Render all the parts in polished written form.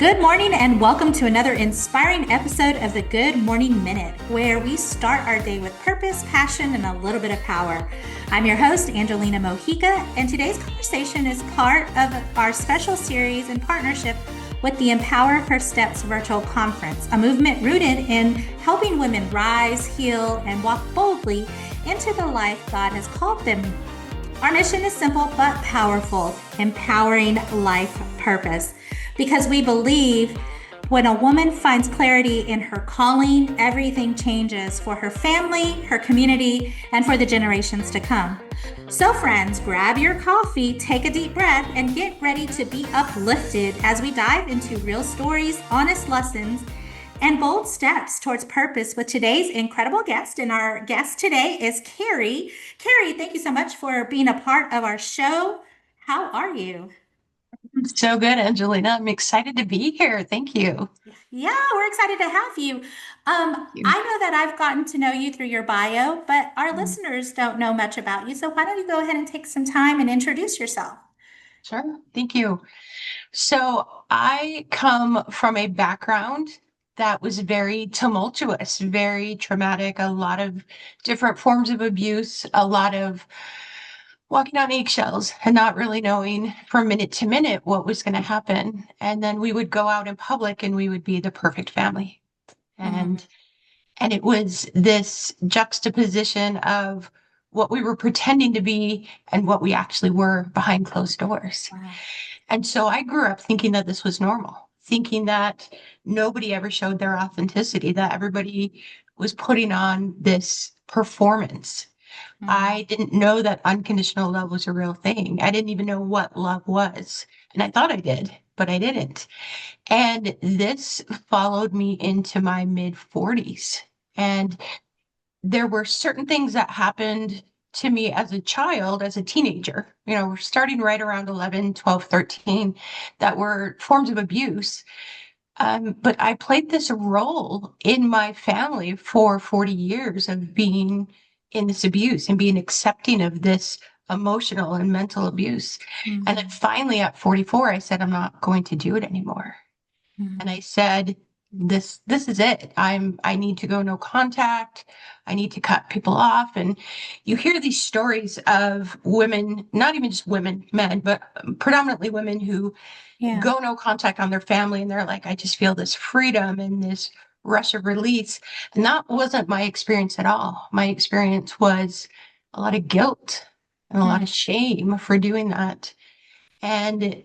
Good morning, and welcome to another inspiring episode of the Good Morning Minute, where we start our day with purpose, passion, and a little bit of power. I'm your host, Angelina Mojica, and today's conversation is part of our special series in partnership with the Empower Her Steps virtual conference, a movement rooted in helping women rise, heal, and walk boldly into the life God has called them. Our mission is simple but powerful, empowering life purpose. Because we believe when a woman finds clarity in her calling, everything changes for her family, her community, and for the generations to come. So friends, grab your coffee, take a deep breath, and get ready to be uplifted as we dive into real stories, honest lessons, and bold steps towards purpose with today's incredible guest. And our guest today is Cari. Cari, thank you so much for being a part of our show. How are you? So good, Angelina. I'm excited to be here. Thank you. Yeah, we're excited to have you. You. I know that I've gotten to know you through your bio, but our Mm, listeners don't know much about you. So why don't you go ahead and take some time and introduce yourself? Sure. Thank you. So I come from a background that was very tumultuous, very traumatic, a lot of different forms of abuse, a lot of walking on eggshells and not really knowing from minute to minute what was going to happen. And then we would go out in public and we would be the perfect family. Mm, And And it was this juxtaposition of what we were pretending to be and what we actually were behind closed doors. wow. And so I grew up thinking that this was normal, thinking that nobody ever showed their authenticity, that everybody was putting on this performance. Mm, I didn't know that unconditional love was a real thing. I didn't even know what love was. And I thought I did, but I didn't. And this followed me into my mid 40s. And there were certain things that happened to me as a child, as a teenager, we're starting right around 11, 12, 13, that were forms of abuse. But I played this role in my family for 40 years of being in this abuse and being accepting of this emotional and mental abuse. And then mm, finally at 44, I said, I'm not going to do it anymore. And I mm, said, this is it. I need to go no contact. I need to cut people off. And you hear these stories of women, not even just women, men, but predominantly women who yeah. go no contact on their family. And they're like, I just feel this freedom and this rush of release. And that wasn't my experience at all. My experience was a lot of guilt and a lot of Mm, shame for doing that. And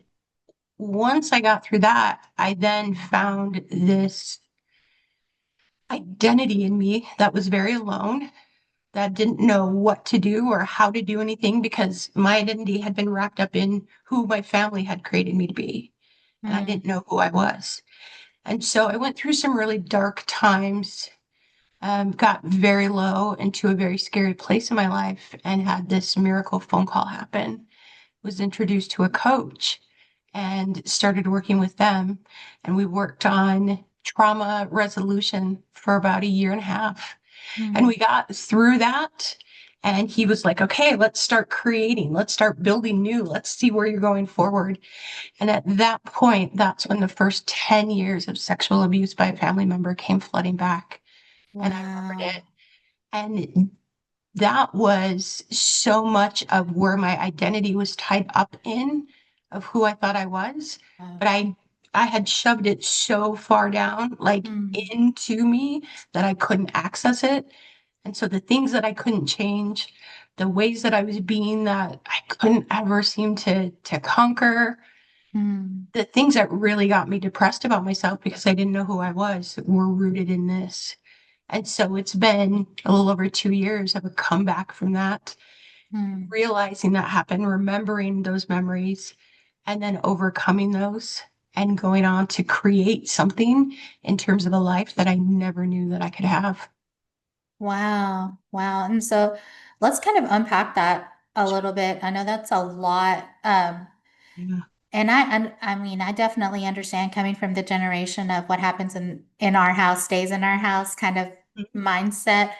once I got through that, I then found this identity in me that was very alone, that didn't know what to do or how to do anything because my identity had been wrapped up in who my family had created me to be. And I didn't mm, know who I was. And so I went through some really dark times, got very low into a very scary place in my life, and had this miracle phone call happen. Was introduced to a coach and started working with them. And we worked on trauma resolution for about a year and a half. And mm. we got through that. And he was like, okay, let's start creating, let's start building new, let's see where you're going forward. And at that point, that's when the first 10 years of sexual abuse by a family member came flooding back. And I remembered it. Wow. And that was so much of where my identity was tied up in of who I thought I was. Wow. But I had shoved it so far down, like Mm, into me, that I couldn't access it. And so the things that I couldn't change, the ways that I was being that I couldn't ever seem to conquer, mm. the things that really got me depressed about myself because I didn't know who I was were rooted in this. And so it's been a little over 2 years of a comeback from that, Mm. realizing that happened, remembering those memories, and then overcoming those and going on to create something in terms of a life that I never knew that I could have. Wow. Wow. And so let's kind of unpack that a little bit. I know that's a lot. Yeah. And I mean, I definitely understand coming from the generation of what happens in our house stays in our house kind of mindset.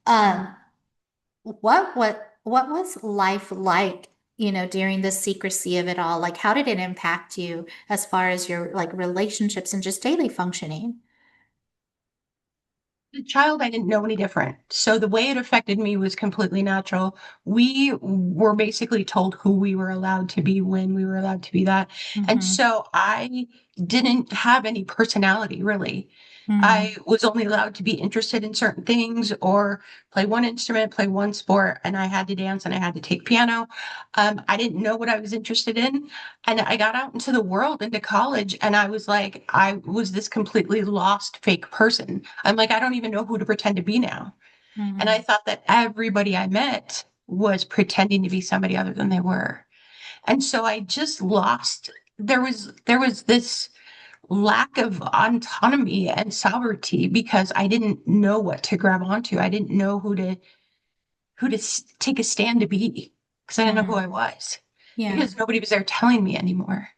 Mhm. Um, what was life like, during the secrecy of it all? Like, how did it impact you as far as your like relationships and just daily functioning? The child, I didn't know any different. So the way it affected me was completely natural. We were basically told who we were allowed to be, when we were allowed to be that. And Mm-hmm. so I didn't have any personality really. I Mm-hmm. was only allowed to be interested in certain things or play one instrument, play one sport, and I had to dance and I had to take piano. I didn't know what I was interested in. And I got out into the world, into college, and I was like, I was this completely lost fake person. I'm like, I don't even know who to pretend to be now. And I Mm-hmm. thought that everybody I met was pretending to be somebody other than they were. And so I just lost. There was this lack of autonomy and sovereignty because I didn't know what to grab onto. I didn't know who to take a stand to be because I didn't know who I Mm-hmm. was Yeah. because nobody was there telling me anymore.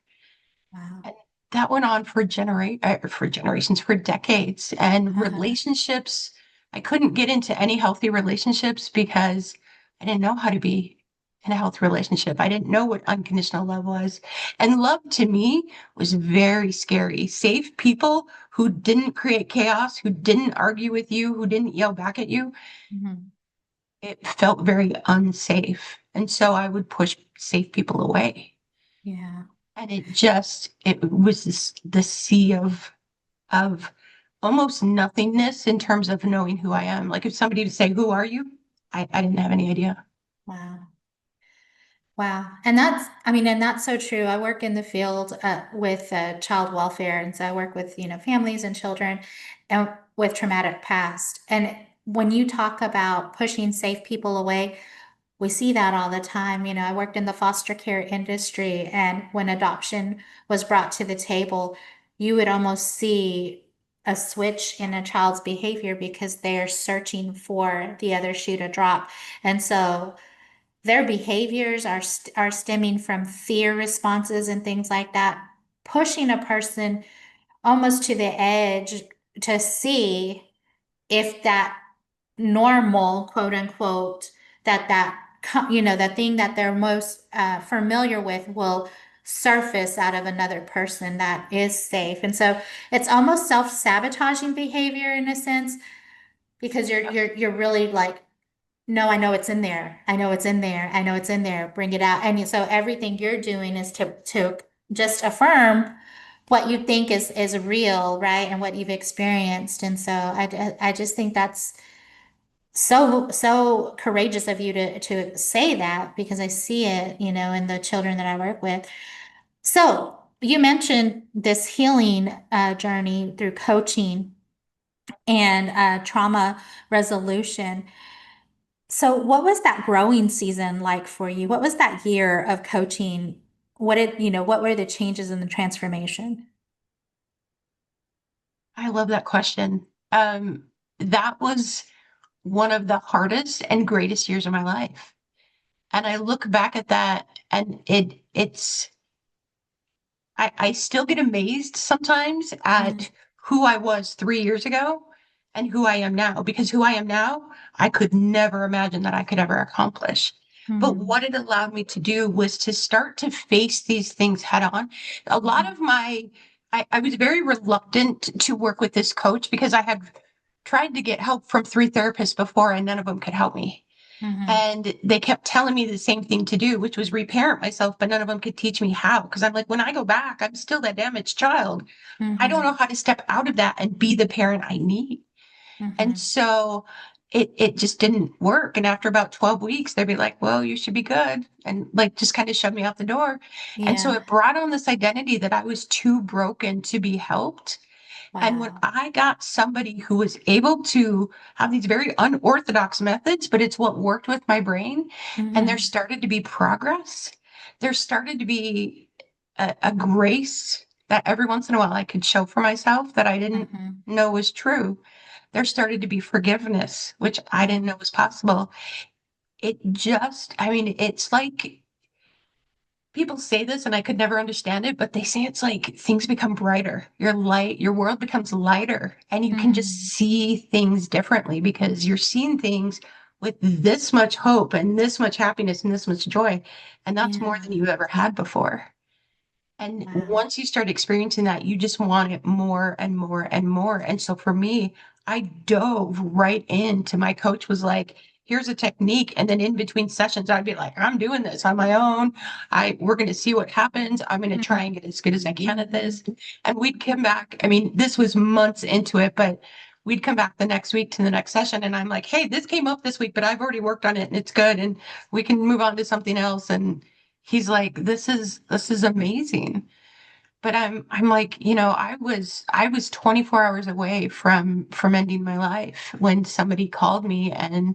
Wow. And that went on for generations, for decades. And relationships, I couldn't get into any healthy relationships because I didn't know how to be in a healthy relationship. I didn't know what unconditional love was. And love to me was very scary. Safe people who didn't create chaos, who didn't argue with you, who didn't yell back at you, Mm-hmm. it felt very unsafe. And so I would push safe people away. Yeah. And it was the sea of almost nothingness in terms of knowing who I am. Like if somebody would say, "Who are you?" I didn't have any idea. Wow. Wow. And that's, I mean, and that's so true. I work in the field with child welfare. And so I work with, families and children and with traumatic past. And when you talk about pushing safe people away, we see that all the time. I worked in the foster care industry, and when adoption was brought to the table, you would almost see a switch in a child's behavior because they're searching for the other shoe to drop. And so their behaviors are stemming from fear responses and things like that, pushing a person almost to the edge to see if that normal, quote unquote, that thing that they're most familiar with will surface out of another person that is safe. And so it's almost self-sabotaging behavior in a sense because you're really like, no, I know it's in there. I know it's in there. I know it's in there. Bring it out. And so everything you're doing is to just affirm what you think is real, right? And what you've experienced. And so I just think that's so courageous of you to say that because I see it, in the children that I work with. So you mentioned this healing journey through coaching and trauma resolution. So what was that growing season like for you? What was that year of coaching? What were the changes in the transformation? I love that question. That was one of the hardest and greatest years of my life. And I look back at that and I still get amazed sometimes Mm-hmm. at who I was 3 years ago and who I am now, because who I am now, I could never imagine that I could ever accomplish. But Mm-hmm. what it allowed me to do was to start to face these things head on. A lot of I was very reluctant to work with this coach because I had tried to get help from 3 therapists before and none of them could help me. Mm-hmm. And they kept telling me the same thing to do, which was reparent myself, but none of them could teach me how. Because I'm like, when I go back, I'm still that damaged child. I don't Mm-hmm. know how to step out of that and be the parent I need. And Mm-hmm. so it just didn't work. And after about 12 weeks, they'd be like, well, you should be good. And like just kind of shoved me out the door. And so Yeah. it brought on this identity that I was too broken to be helped. And when Wow. I got somebody who was able to have these very unorthodox methods, but it's what worked with my brain, and there Mm-hmm. started to be progress, there started to be a grace that every once in a while I could show for myself that I didn't Mm-hmm. know was true. There started to be forgiveness, which I didn't Wow. know was possible. I mean, it's like people say this and I could never understand it, but they say it's like things become brighter. Your world becomes lighter, and you can just Mm-hmm. see things differently because you're seeing things with this much hope and this much happiness and this much joy. And that's more Yeah. than you've ever had before. And Wow. once you start experiencing that, you just want it more and more and more. And so for me, I dove right into my coach was like, here's a technique. And then in between sessions, I'd be like, I'm doing this on my own. We're going to see what happens. I'm going to try and Mhm. get as good as I can at this. And we'd come back. I mean, this was months into it, but we'd come back the next week to the next session. And I'm like, hey, this came up this week, but I've already worked on it and it's good. And we can move on to something else. And he's like, this is amazing. But I'm like, I was 24 hours away from ending my life when somebody called me and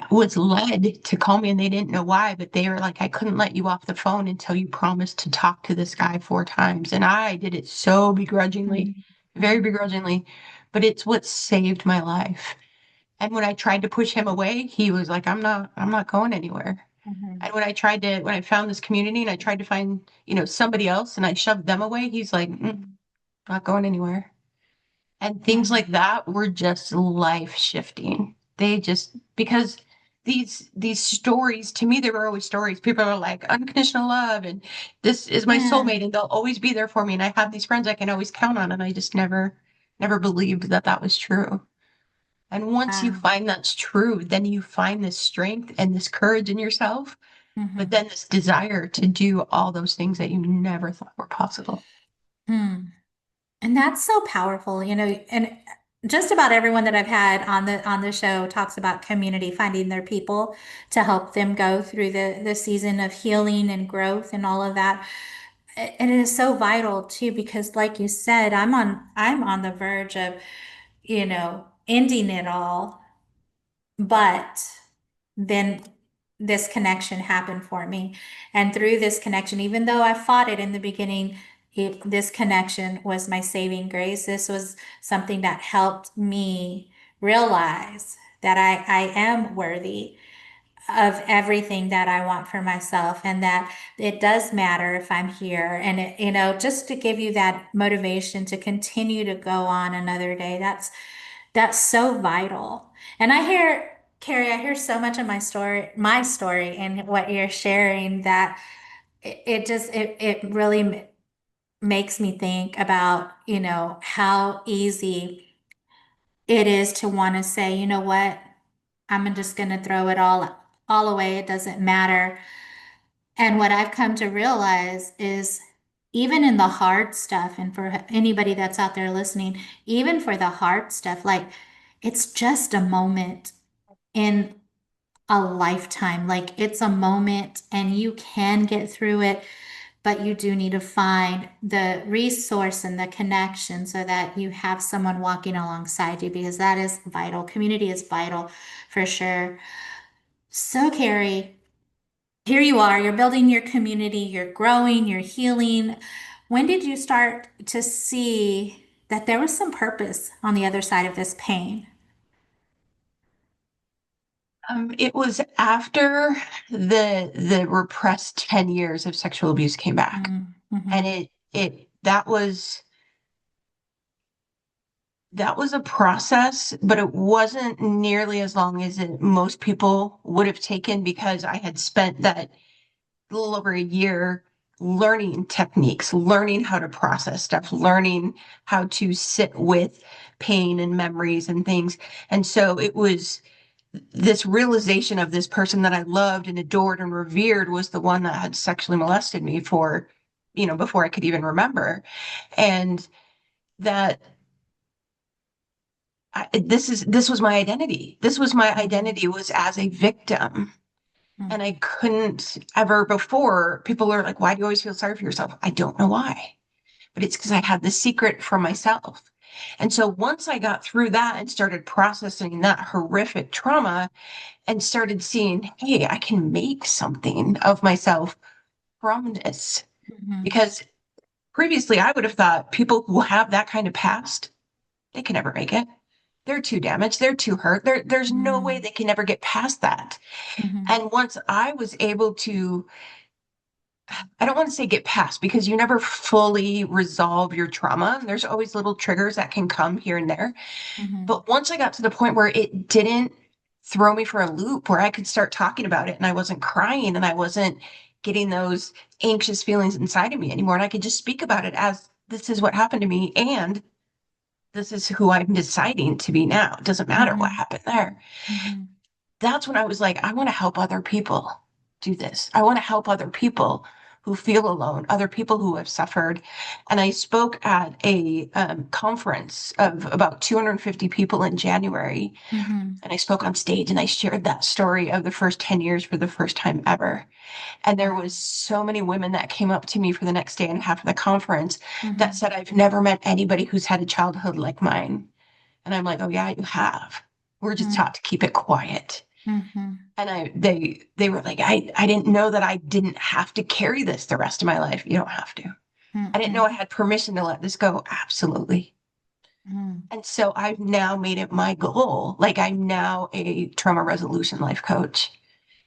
was led to call me, and they didn't know why, but they were like, I couldn't let you off the phone until you promised to talk to this guy 4 times. And I did it so begrudgingly, Mhm. very Mhm. begrudgingly, but it's what saved my life. And when I tried to push him away, he was like, I'm not going anywhere. Mhm. And when I found this community and I tried to find, somebody else and I shoved them away, he's like, not going anywhere. And things Mhm. like that were just life shifting. Because these stories, to me, they were always stories. People are like, unconditional love, and this is my Yeah. soulmate, and they'll always be there for me. And I have these friends I can always count on. And I just never believed that that was true. And once you Wow. find that's true, then you find this strength and this courage in yourself, but Mhm. then this desire to do all those things that you never thought were possible. Hmm. And that's so powerful, and just about everyone that I've had on the show talks about community, finding their people to help them go through the season of healing and growth and all of that. And it is so vital too, because like you said, I'm on the verge of, ending it all. But then this connection happened for me. And through this connection, even though I fought it in the beginning, this connection was my saving grace. This was something that helped me realize that I am worthy of everything that I want for myself, and that it does matter if I'm here. And just to give you that motivation to continue to go on another day, that's so vital. And Cari, I hear so much of my story and what you're sharing, that it really makes me think about, how easy it is to want to say, you know what, I'm just going to throw it all away. It doesn't matter. And what I've come to realize is, even in the hard stuff, and for anybody that's out there listening, even for the hard stuff, like, it's just a moment in a lifetime. Like, it's a moment and you can get through it, but you do need to find the resource and the connection so that you have someone walking alongside you, because that is vital. Community is vital for sure. So, Cari, here you are, you're building your community, you're growing, you're healing. When did you start to see that there was some purpose on the other side of this pain? It was after the repressed 10 years of sexual abuse came back. And Mm-hmm. that was a process, but it wasn't nearly as long as most people would have taken because I had spent that little over a year learning techniques, learning how to process stuff, learning how to sit with pain and memories and things. And so it was this realization of this person that I loved and adored and revered was the one that had sexually molested me before I could even remember. And that this was my identity. This was my Mm-hmm. identity was as a victim. Mm-hmm. And I couldn't ever before. People are like, why do you always feel sorry for yourself? I don't know why, but it's because I had the secret for myself. And so once I got through that and started processing that horrific trauma and started seeing, hey, I can make something of myself from this. Mm-hmm. Because previously I would have thought people who have that kind of past, they can never make it. They're too damaged. They're too hurt. There's no way they can ever get past that. Mm-hmm. And once I was able to I don't want to say get past because you never fully resolve your trauma. There's always little triggers that can come here and there. Mm-hmm. But once I got to the point where it didn't throw me for a loop, where I could start talking about it and I wasn't crying and I wasn't getting those anxious feelings inside of me anymore, and I could just speak about it as this is what happened to me and this is who I'm deciding to be now. It doesn't matter what Mm-hmm. happened there. Mm-hmm. That's when I was like, I want to help other people do this. I want to help other people who feel alone, other people who have suffered. And I spoke at a conference of about 250 people in January. Mm-hmm. And I spoke on stage and I shared that story of the first 10 years for the first time ever. And there Wow. was so many women that came up to me for the next day and a half of the conference that Mm-hmm. said, I've never met anybody who's had a childhood like mine. And I'm like, oh yeah, you have. We're just taught to keep it quiet. Mm-hmm. And they were like, I didn't know that I didn't have to carry this the rest of my life. You don't have to. I didn't know Mm-hmm. I had permission to let this go. Absolutely. Mm-hmm. And so I've now made it my goal. Like I'm now a trauma resolution life coach.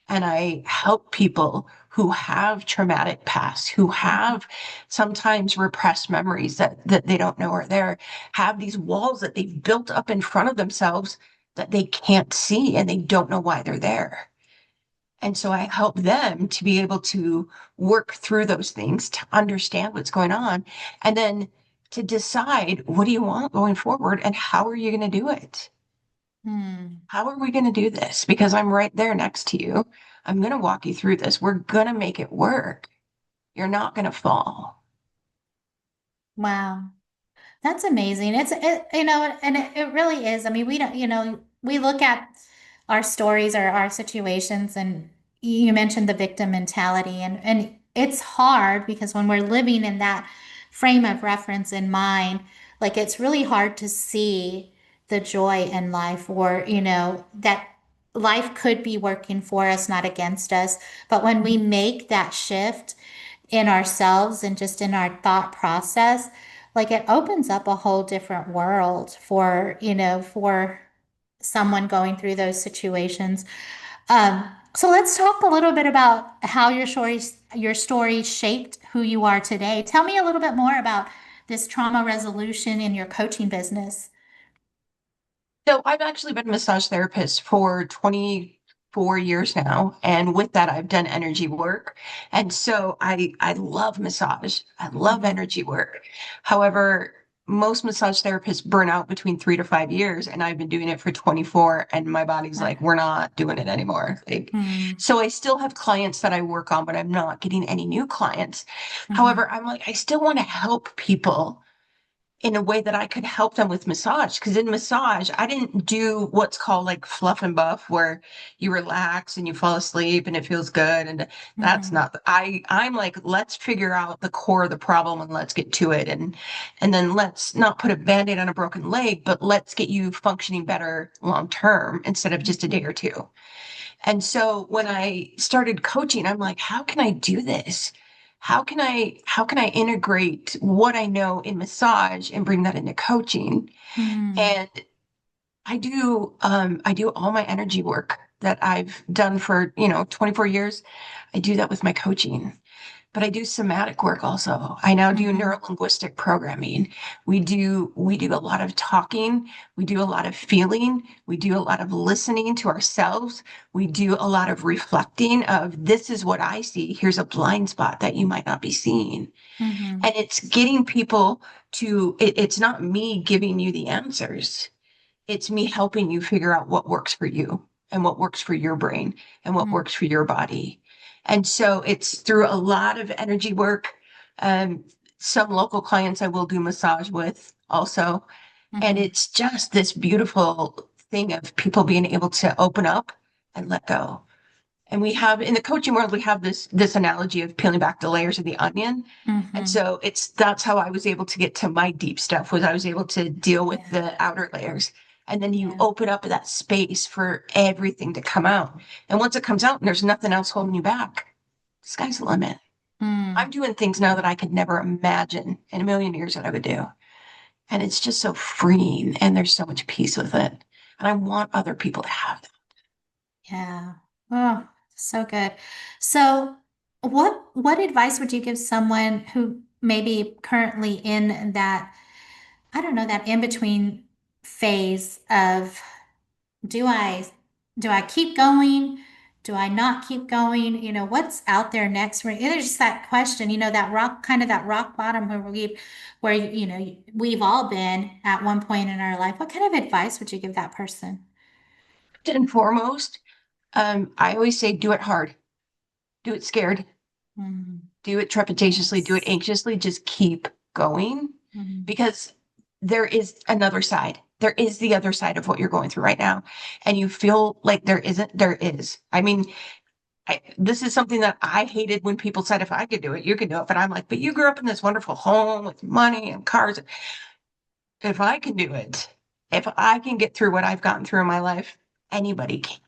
And I help people who have traumatic pasts, who have sometimes repressed memories that they don't know are there, have these walls that they've built up in front of themselves that they can't see and they don't know why they're there. And so I help them to be able to work through those things, to understand what's going on, and then to decide what do you want going forward and how are you going to do it? Mm-hmm. How are we going to do this? Because I'm right there next to you. I'm going to walk you through this. We're going to make it work. You're not going to fall. Wow. That's amazing. And it really is. I mean, we don't, we look at our stories or our situations, and you mentioned the victim mentality, and it's hard because when we're living in that frame of reference in mind, like it's really hard to see the joy in life, or, that life could be working for us, not against us. But when we make that shift in ourselves and just in our thought process, like it opens up a whole different world for, for someone going through those situations. So let's talk a little bit about how your story shaped who you are today. Tell me a little bit more about this trauma resolution in your coaching business. So I've actually been a massage therapist for 24 years now. And with that, I've done energy work. And so I love massage. I love Mm-hmm. energy work. However, most massage therapists burn out between 3 to 5 years, and I've been doing it for 24, and my body's like, we're not doing it anymore. Like, Mm-hmm. so I still have clients that I work on, but I'm not getting any new clients. Mm-hmm. However, I'm like, I still want to help people in a way that I could help them with massage. Because in massage, I didn't do what's called like fluff and buff, where you relax and you fall asleep and it feels good. And that's Mm-hmm. not, I'm like, let's figure out the core of the problem and let's get to it. And then let's not put a band-aid on a broken leg, but let's get you functioning better long term instead of just a day or two. And so when I started coaching, I'm like, how can I do this? How can I integrate what I know in massage and bring that into coaching? Mm-hmm. And I do all my energy work that I've done for, 24 years. I do that with my coaching. But I do somatic work also. I now do Mm-hmm. neurolinguistic programming. We do a lot of talking, we do a lot of feeling, we do a lot of listening to ourselves. We do a lot of reflecting of this is what I see. Here's a blind spot that you might not be seeing. Mm-hmm. And it's getting people to it's not me giving you the answers. It's me helping you figure out what works for you and what works for your brain and what works for your body. And so it's through a lot of energy work. Um, some local clients I will do massage with also. And Mm-hmm. it's just this beautiful thing of people being able to open up and let go. And we have in the coaching world, we have this analogy of peeling back the layers of the onion. And Mm-hmm. so that's how I was able to get to my deep stuff, was I was able to deal with Yeah. the outer layers. And then you Yeah. open up that space for everything to come out. And once it comes out and there's nothing else holding you back, sky's the limit. I'm Mm. doing things now that I could never imagine in a million years that I would do. And it's just so freeing and there's so much peace with it. And I want other people to have that. Yeah. Oh, so good. So. what advice would you give someone who may be currently in that, I don't know, that in between phase of do I do I keep going? Do I not keep going? What's out there next? There's just that question, that rock, kind of that rock bottom where we've all been at one point in our life. What kind of advice would you give that person? First and foremost, I always say do it hard, do it scared, Mm, do it trepidatiously, do it yes. anxiously, just keep going Mm, because there is another side. There is the other side of what you're going through right now. And you feel like there isn't, there is. I mean, this is something that I hated when people said, if I could do it, you could do it. But I'm like, but you grew up in this wonderful home with money and cars. If I can do it, if I can get through what I've gotten through in my life, anybody can.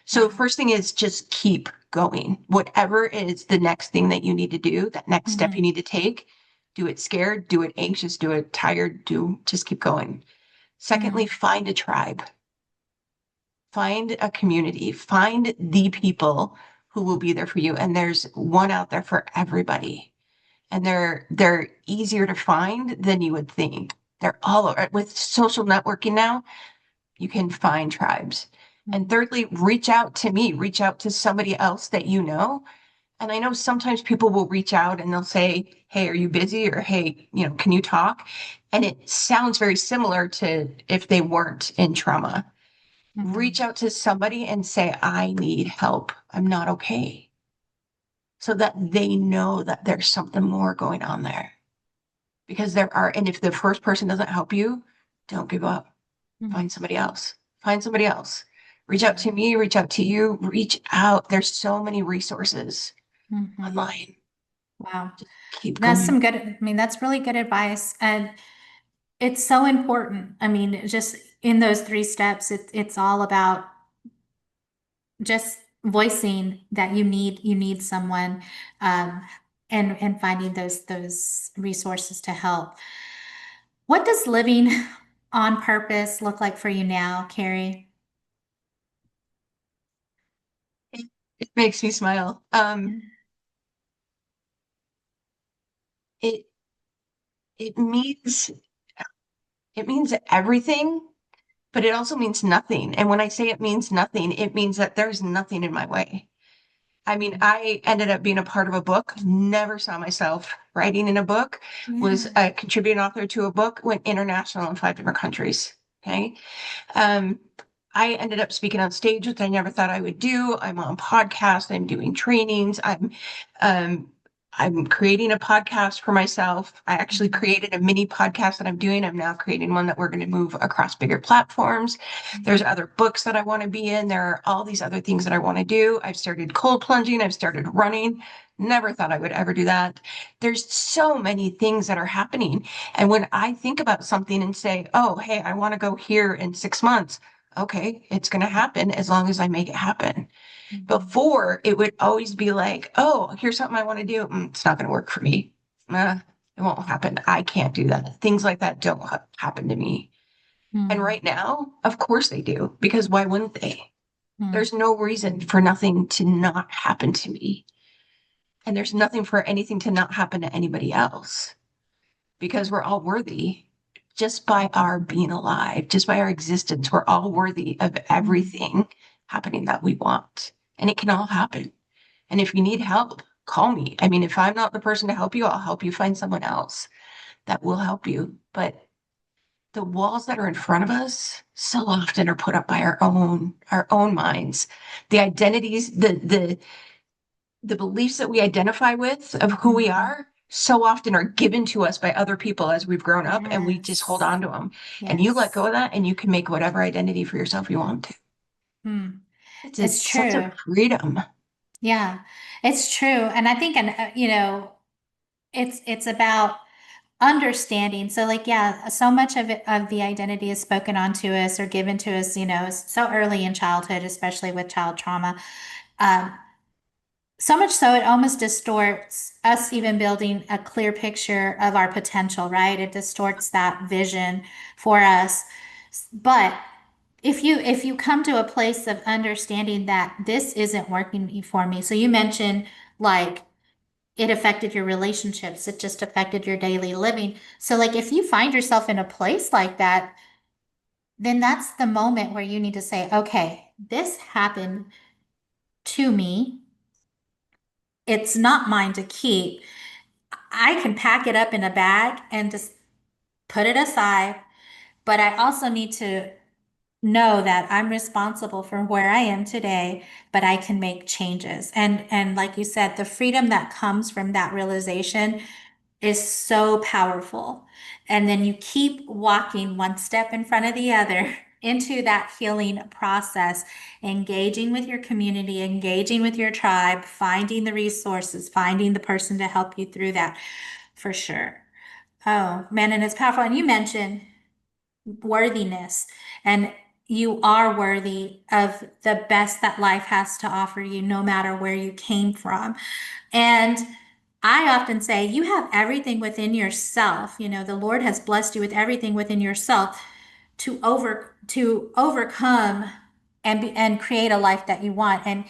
So wow. first thing is just keep going. Whatever is the next thing that you need to do, that next step you Hmm. need to take, do it scared, do it anxious, do it tired, do just keep going. Secondly, Mm, find a tribe, find a community, find the people who will be there for you. And there's one out there for everybody. And they're easier to find than you would think. They're all over. With social networking now, you can find tribes. And mm, thirdly, reach out to me, reach out to somebody else that you know. And I know sometimes people will reach out and they'll say, hey, are you busy? Or hey, can you talk? And it sounds very similar to if they weren't in trauma. Reach mhm, out to somebody and say, I need help. I'm not okay. So that they know that there's something more going on there. Because there are, and if the first person doesn't help you, don't give up. mm, Find somebody else. Find somebody else. Reach out yeah. to me, reach out to you, reach out. There's so many resources Mhm. online. Wow. Just keep That's going. some good, I mean, that's really good advice. And it's so important. I mean, just in those three steps, it's all about just voicing that you need someone, um, and finding those resources to help. What does living on purpose look like for you now, Cari? It makes me smile. It it means it means everything, but it also means nothing. And when I say it means nothing, it means that there's nothing in my way. I mean, I ended up being a part of a book, never saw myself writing in a book, was Yeah. a contributing author to a book, went international in 5 different countries. Okay. Um, I ended up speaking on stage, which I never thought I would do. I'm on podcasts, I'm doing trainings, um I'm creating a podcast for myself. I actually Mhm. created a mini podcast that I'm doing. I'm now creating one that we're going to move across bigger platforms. There's Mhm. other books that I want to be in. There are all these other things that I want to do. I've started cold plunging, I've started running. Never thought I would ever do that. There's so many things that are happening. And when I think about something and say, oh, hey, I want to go here in 6 months, okay, it's going to happen as long as I make it happen. Mhm. Before, it would always be like, oh, here's something I want to do. It's not going to work for me. It won't happen. I can't do that. Things like that don't happen to me. And Mhm. right now, of course they do, because why wouldn't they? Mhm. There's no reason for nothing to not happen to me. And there's nothing for anything to not happen to anybody else because we're all worthy just by our being alive, just by our existence. We're all worthy of Mhm. everything happening that we want. And it can all happen. And if you need help, call me. I mean, if I'm not the person to help you, I'll help you find someone else that will help you. But the walls that are in front of us so often are put up by our own minds. The identities, the beliefs that we identify with of who we Mhm. are so often are given to us by other people as we've grown up and we just hold Yes. on to them. And you let go Yes. of that and you can make whatever identity for yourself you want to. Mm. It's It's such a true. freedom. Yeah, it's true. And I think, and it's about understanding. So like, yeah, so much of the identity is spoken onto us or given to us, so early in childhood, especially with child trauma. Um, so much so it almost distorts us even building a clear picture of our potential, right? It distorts that vision for us. But if you come to a place of understanding that this isn't working for me. So you mentioned like it affected your relationships, it just affected your daily living. So like if you find yourself in a place like that, then that's the moment where you need to say, okay, this happened to me. It's not mine to keep. I can pack it up in a bag and just put it aside, but I also need to know that I'm responsible for where I am today, but I can make changes. And like you said, the freedom that comes from that realization is so powerful. And then you keep walking one step in front of the other into that healing process, engaging with your community, engaging with your tribe, finding the resources, finding the person to help you through that for sure. Oh, man, and it's powerful. And you mentioned worthiness, and you are worthy of the best that life has to offer you, no matter where you came from. And I often say you have everything within yourself. You know, the Lord has blessed you with everything within yourself to overcome and create a life that you want. And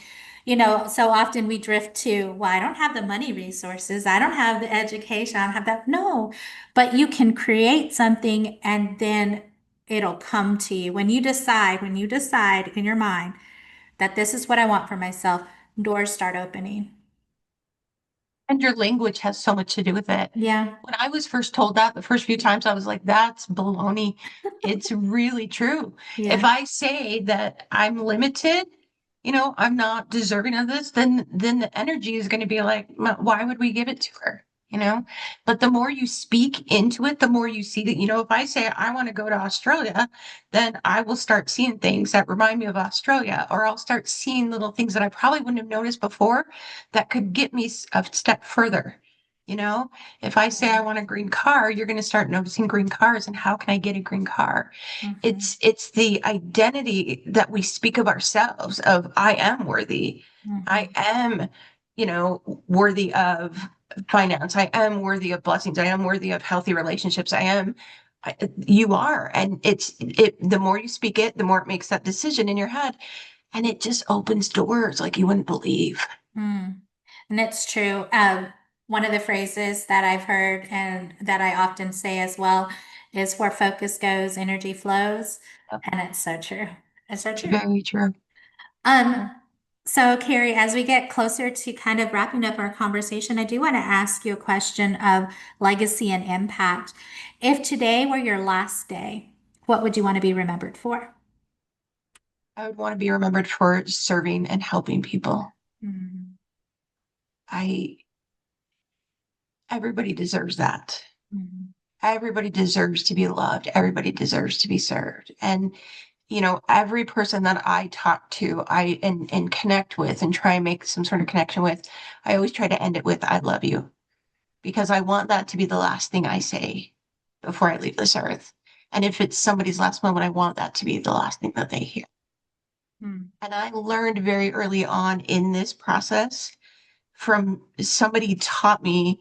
so often we drift to, well, I don't have the money resources, I don't have the education, I don't have that. No, but you can create something and then it'll come to you. When you decide in your mind that this is what I want for myself, doors start opening. And your language has so much to do with it. Yeah. When I was first told that the first few times, I was like, that's baloney. It's really true. If Yeah. I say that I'm limited, I'm not deserving of this, then the energy is going to be like, Why would we give it to her?" You know, but the more you speak into it, the more you see that, if I say I want to go to Australia, then I will start seeing things that remind me of Australia, or I'll start seeing little things that I probably wouldn't have noticed before that could get me a step further. You know, if I say I want a green car, you're going to start noticing green cars and how can I get a green car? Hmm. It's the identity that we speak of ourselves of I am worthy. I Hmm. am, worthy of finance. I am worthy of blessings. I am worthy of healthy relationships. You are. And the more you speak it, the more it makes that decision in your head. And it just opens doors like you wouldn't believe. Mm. And it's true. One of the phrases that I've heard and that I often say as well is where focus goes, energy flows. Yep. And it's so true. It's so true. Very true. Um, so Carrie, as we get closer to kind of wrapping up our conversation, I do want to ask you a question of legacy and impact. If today were your last day, what would you want to be remembered for? I would want to be remembered for serving and helping people. Mm. I Everybody deserves that. Mm. Everybody deserves to be loved. Everybody deserves to be served. And every person that I talk to, and connect with and try and make some sort of connection with, I always try to end it with I love you because I want that to be the last thing I say before I leave this earth. And if it's somebody's last moment, I want that to be the last thing that they hear. Mm. And I learned very early on in this process from somebody taught me,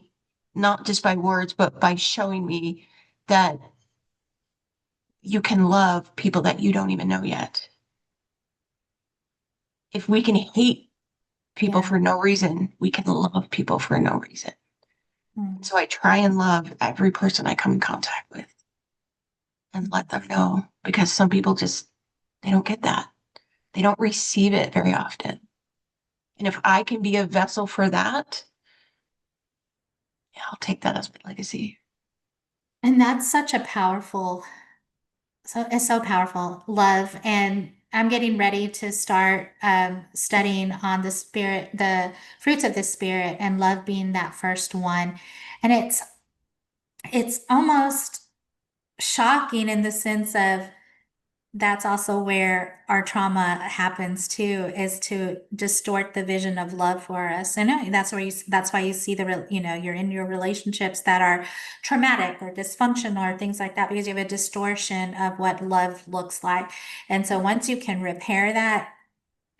not just by words, but by showing me that you can love people that you don't even know yet. If we can hate people Yeah. for no reason, we can love people for no reason. Mm. So I try and love every person I come in contact with and let them know because some people just, they don't get that. They don't receive it very often. And if I can be a vessel for that, yeah, I'll take that as my legacy. And that's such a powerful, so it's so powerful, love. And I'm getting ready to start studying on the fruits of the spirit, and love being that first one. And it's almost shocking in the sense of that's also where our trauma happens too, is to distort the vision of love for us. And that's why you see you're in your relationships that are traumatic or dysfunctional or things like that, because you have a distortion of what love looks like. And so once you can repair that,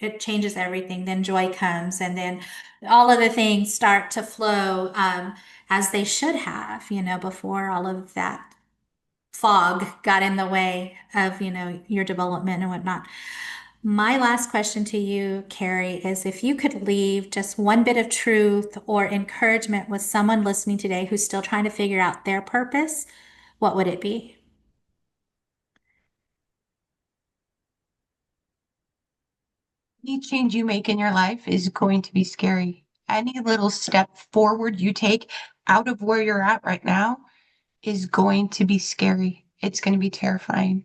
it changes everything. Then joy comes, and then all of the things start to flow as they should have, before all of that. fog got in the way of, your development and whatnot. My last question to you, Cari, is if you could leave just one bit of truth or encouragement with someone listening today who's still trying to figure out their purpose, what would it be? Any change you make in your life is going to be scary. Any little step forward you take out of where you're at right now is going to be scary. It's going to be terrifying.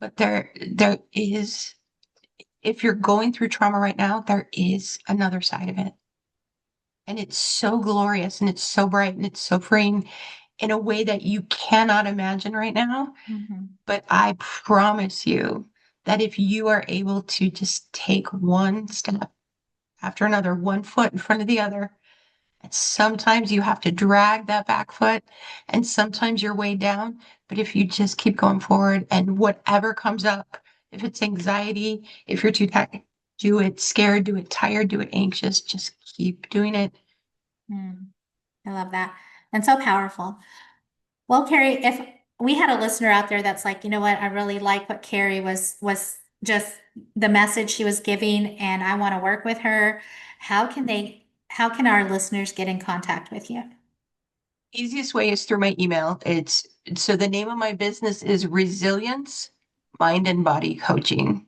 But there is, if you're going through trauma right now, there is another side of it. And it's so glorious and it's so bright and it's so freeing in a way that you cannot imagine right now. Mhm. But I promise you that if you are able to just take one step after another, one foot in front of the other, and sometimes you have to drag that back foot and sometimes you're way down. But if you just keep going forward and whatever comes up, if it's anxiety, if you're too tired, do it scared, do it tired, do it anxious, just keep doing it. Mm, I love that. And so powerful. Well, Cari, if we had a listener out there that's like, you know what, I really like what Cari was just the message she was giving, and I want to work with her, how can our listeners get in contact with you? Easiest way is through my email. It's so the name of my business is Resilience Mind and Body Coaching.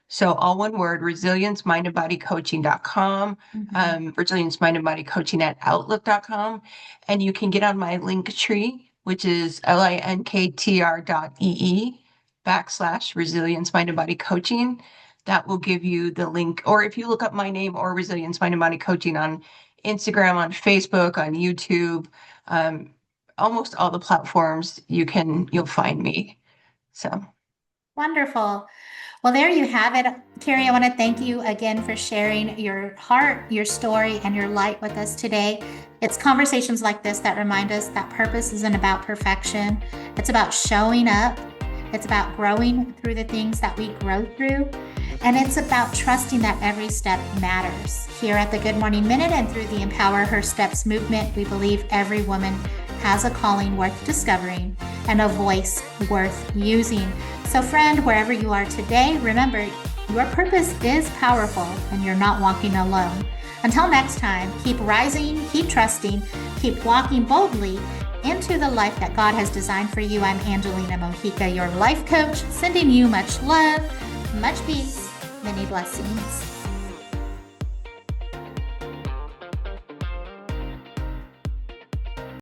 So all one word, resilienceminandbodycoaching.com, Mhm. resilience mind and body coaching at outlook.com. And you can get on my link tree, which is linktr.ee/resilience mind and body coaching. That will give you the link. Or if you look up my name or resilience mind and body coaching on Instagram, on Facebook, on YouTube, um, almost all the platforms you'll find me. So Wonderful. Well, there you have it. Cari, I want to thank you again for sharing your heart, your story, and your light with us today. It's conversations like this that remind us that purpose isn't about perfection. It's about showing up. It's about growing through the things that we grow through. And it's about trusting that every step matters. Here at the Good Morning Minute and through the Empower Her Steps movement, we believe every woman has a calling worth discovering and a voice worth using. So, friend, wherever you are today, remember your purpose is powerful and you're not walking alone. Until next time, keep rising, keep trusting, keep walking boldly into the life that God has designed for you. I'm Angelina Mojica, your life coach, sending you much love, much peace, many blessings.